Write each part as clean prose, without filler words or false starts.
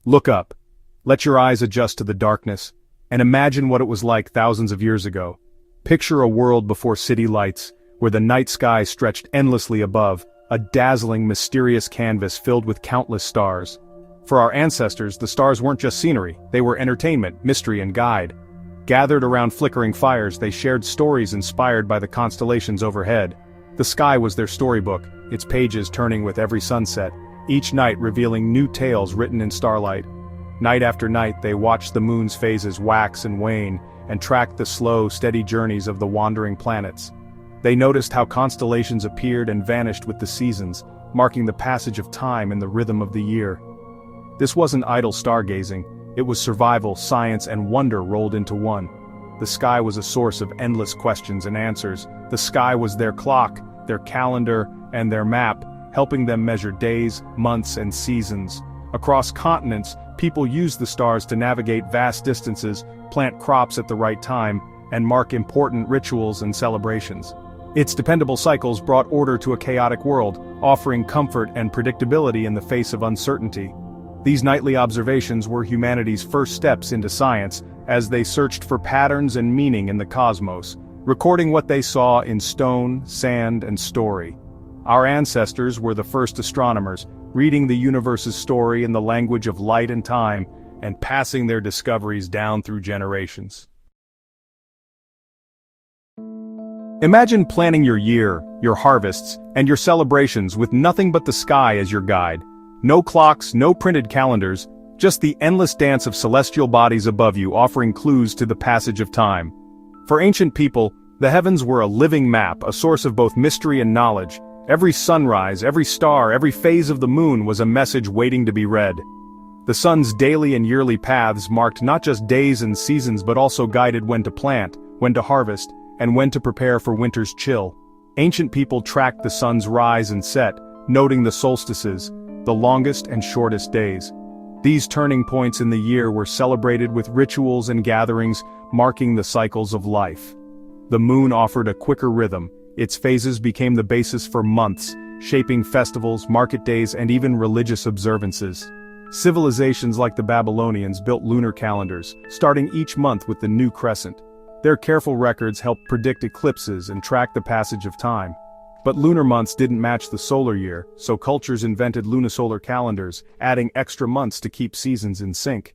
Look up. Let your eyes adjust to the darkness, and imagine what it was like thousands of years ago. Picture a world before city lights, where the night sky stretched endlessly above, a dazzling, mysterious canvas filled with countless stars. For our ancestors, the stars weren't just scenery, they were entertainment, mystery, and guide. Gathered around flickering fires, they shared stories inspired by the constellations overhead. The sky was their storybook, its pages turning with every sunset, each night revealing new tales written in starlight. Night after night, they watched the moon's phases wax and wane, and tracked the slow, steady journeys of the wandering planets. They noticed how constellations appeared and vanished with the seasons, marking the passage of time and the rhythm of the year. This wasn't idle stargazing, it was survival, science, and wonder rolled into one. The sky was a source of endless questions and answers. The sky was their clock, their calendar, and their map, helping them measure days, months, and seasons. Across continents, people used the stars to navigate vast distances, plant crops at the right time, and mark important rituals and celebrations. Its dependable cycles brought order to a chaotic world, offering comfort and predictability in the face of uncertainty. These nightly observations were humanity's first steps into science, as they searched for patterns and meaning in the cosmos, recording what they saw in stone, sand, and story. Our ancestors were the first astronomers, reading the universe's story in the language of light and time, and passing their discoveries down through generations. Imagine planning your year, your harvests, and your celebrations with nothing but the sky as your guide. No clocks, no printed calendars, just the endless dance of celestial bodies above you offering clues to the passage of time. For ancient people, the heavens were a living map, a source of both mystery and knowledge. Every sunrise, every star, every phase of the moon was a message waiting to be read. The sun's daily and yearly paths marked not just days and seasons but also guided when to plant, when to harvest, and when to prepare for winter's chill. Ancient people tracked the sun's rise and set, noting the solstices, the longest and shortest days. These turning points in the year were celebrated with rituals and gatherings, marking the cycles of life. The moon offered a quicker rhythm. Its phases became the basis for months, shaping festivals, market days, and even religious observances. Civilizations like the Babylonians built lunar calendars, starting each month with the new crescent. Their careful records helped predict eclipses and track the passage of time. But lunar months didn't match the solar year, so cultures invented lunisolar calendars, adding extra months to keep seasons in sync.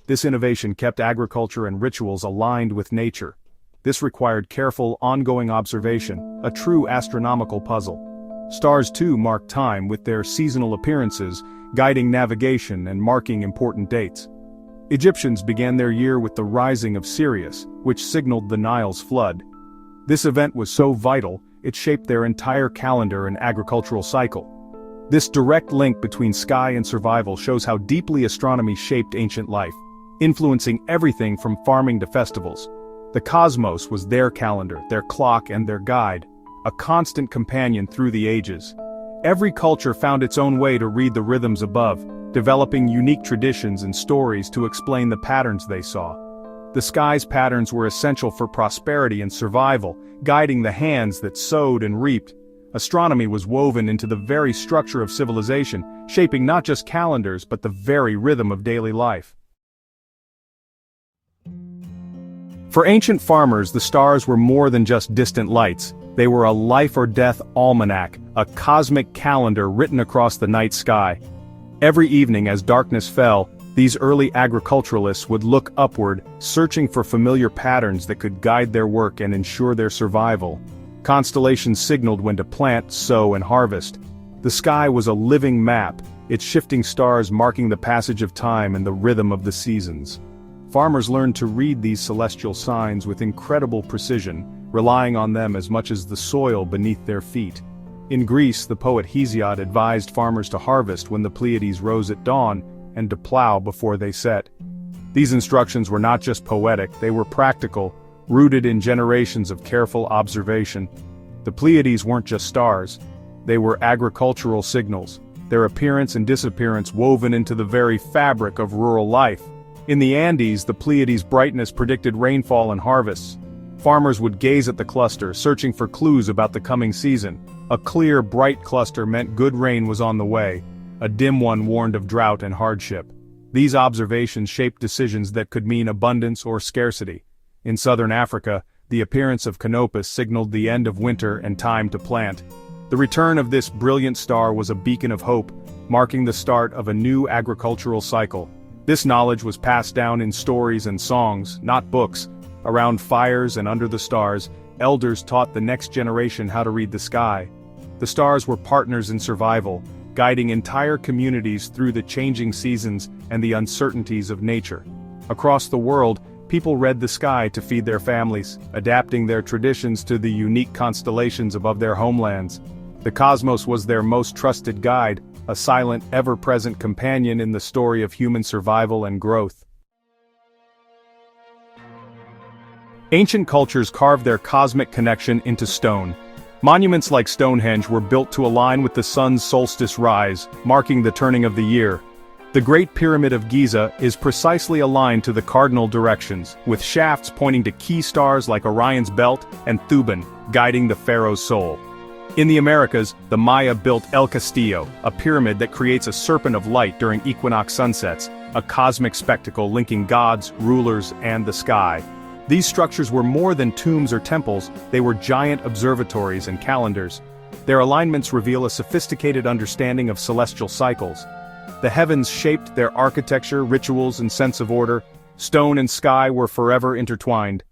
This innovation kept agriculture and rituals aligned with nature. This required careful, ongoing observation, a true astronomical puzzle. Stars too marked time with their seasonal appearances, guiding navigation and marking important dates. Egyptians began their year with the rising of Sirius, which signaled the Nile's flood. This event was so vital, it shaped their entire calendar and agricultural cycle. This direct link between sky and survival shows how deeply astronomy shaped ancient life, influencing everything from farming to festivals. The cosmos was their calendar, their clock, and their guide, a constant companion through the ages. Every culture found its own way to read the rhythms above, developing unique traditions and stories to explain the patterns they saw. The sky's patterns were essential for prosperity and survival, guiding the hands that sowed and reaped. Astronomy was woven into the very structure of civilization, shaping not just calendars but the very rhythm of daily life. For ancient farmers, the stars were more than just distant lights. They were a life-or-death almanac, a cosmic calendar written across the night sky. Every evening as darkness fell, these early agriculturalists would look upward, searching for familiar patterns that could guide their work and ensure their survival. Constellations signaled when to plant, sow, and harvest. The sky was a living map, its shifting stars marking the passage of time and the rhythm of the seasons. Farmers learned to read these celestial signs with incredible precision, relying on them as much as the soil beneath their feet. In Greece, the poet Hesiod advised farmers to harvest when the Pleiades rose at dawn, and to plow before they set. These instructions were not just poetic, they were practical, rooted in generations of careful observation. The Pleiades weren't just stars, they were agricultural signals, their appearance and disappearance woven into the very fabric of rural life. In the Andes, the Pleiades' brightness predicted rainfall and harvests. Farmers would gaze at the cluster, searching for clues about the coming season. A clear, bright cluster meant good rain was on the way. A dim one warned of drought and hardship. These observations shaped decisions that could mean abundance or scarcity. In southern Africa, the appearance of Canopus signaled the end of winter and time to plant. The return of this brilliant star was a beacon of hope, marking the start of a new agricultural cycle. This knowledge was passed down in stories and songs, not books. Around fires and under the stars, elders taught the next generation how to read the sky. The stars were partners in survival, guiding entire communities through the changing seasons and the uncertainties of nature. Across the world, people read the sky to feed their families, adapting their traditions to the unique constellations above their homelands. The cosmos was their most trusted guide, a silent, ever-present companion in the story of human survival and growth. Ancient cultures carved their cosmic connection into stone. Monuments like Stonehenge were built to align with the sun's solstice rise, marking the turning of the year. The Great Pyramid of Giza is precisely aligned to the cardinal directions, with shafts pointing to key stars like Orion's Belt and Thuban, guiding the pharaoh's soul. In the Americas, the Maya built El Castillo, a pyramid that creates a serpent of light during equinox sunsets, a cosmic spectacle linking gods, rulers, and the sky. These structures were more than tombs or temples, they were giant observatories and calendars. Their alignments reveal a sophisticated understanding of celestial cycles. The heavens shaped their architecture, rituals, and sense of order. Stone and sky were forever intertwined.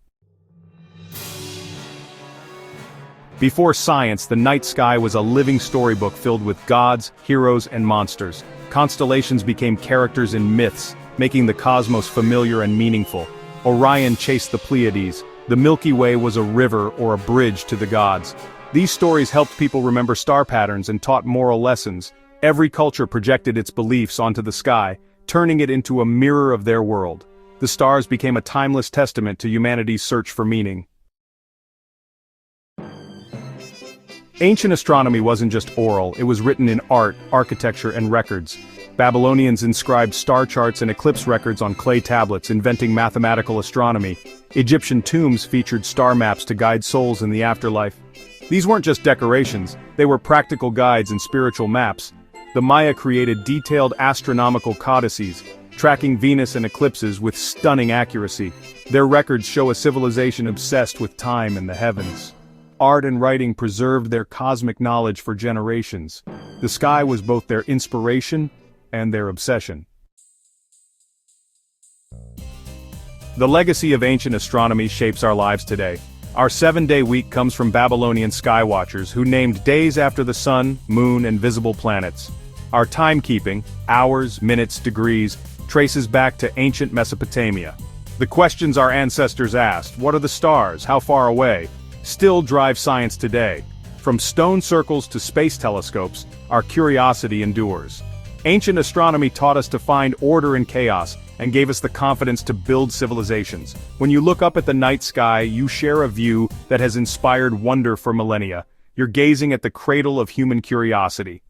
Before science, the night sky was a living storybook filled with gods, heroes, and monsters. Constellations became characters in myths, making the cosmos familiar and meaningful. Orion chased the Pleiades. The Milky Way was a river or a bridge to the gods. These stories helped people remember star patterns and taught moral lessons. Every culture projected its beliefs onto the sky, turning it into a mirror of their world. The stars became a timeless testament to humanity's search for meaning. Ancient astronomy wasn't just oral, it was written in art, architecture, and records. Babylonians inscribed star charts and eclipse records on clay tablets, inventing mathematical astronomy. Egyptian tombs featured star maps to guide souls in the afterlife. These weren't just decorations, they were practical guides and spiritual maps. The Maya created detailed astronomical codices, tracking Venus and eclipses with stunning accuracy. Their records show a civilization obsessed with time and the heavens. Art and writing preserved their cosmic knowledge for generations. The sky was both their inspiration and their obsession. The legacy of ancient astronomy shapes our lives today. Our 7-day week comes from Babylonian skywatchers who named days after the sun, moon, and visible planets. Our timekeeping, hours, minutes, degrees, traces back to ancient Mesopotamia. The questions our ancestors asked, what are the stars, how far away, still drive science today. From stone circles to space telescopes, our curiosity endures. Ancient astronomy taught us to find order in chaos and gave us the confidence to build civilizations. When you look up at the night sky, you share a view that has inspired wonder for millennia. You're gazing at the cradle of human curiosity.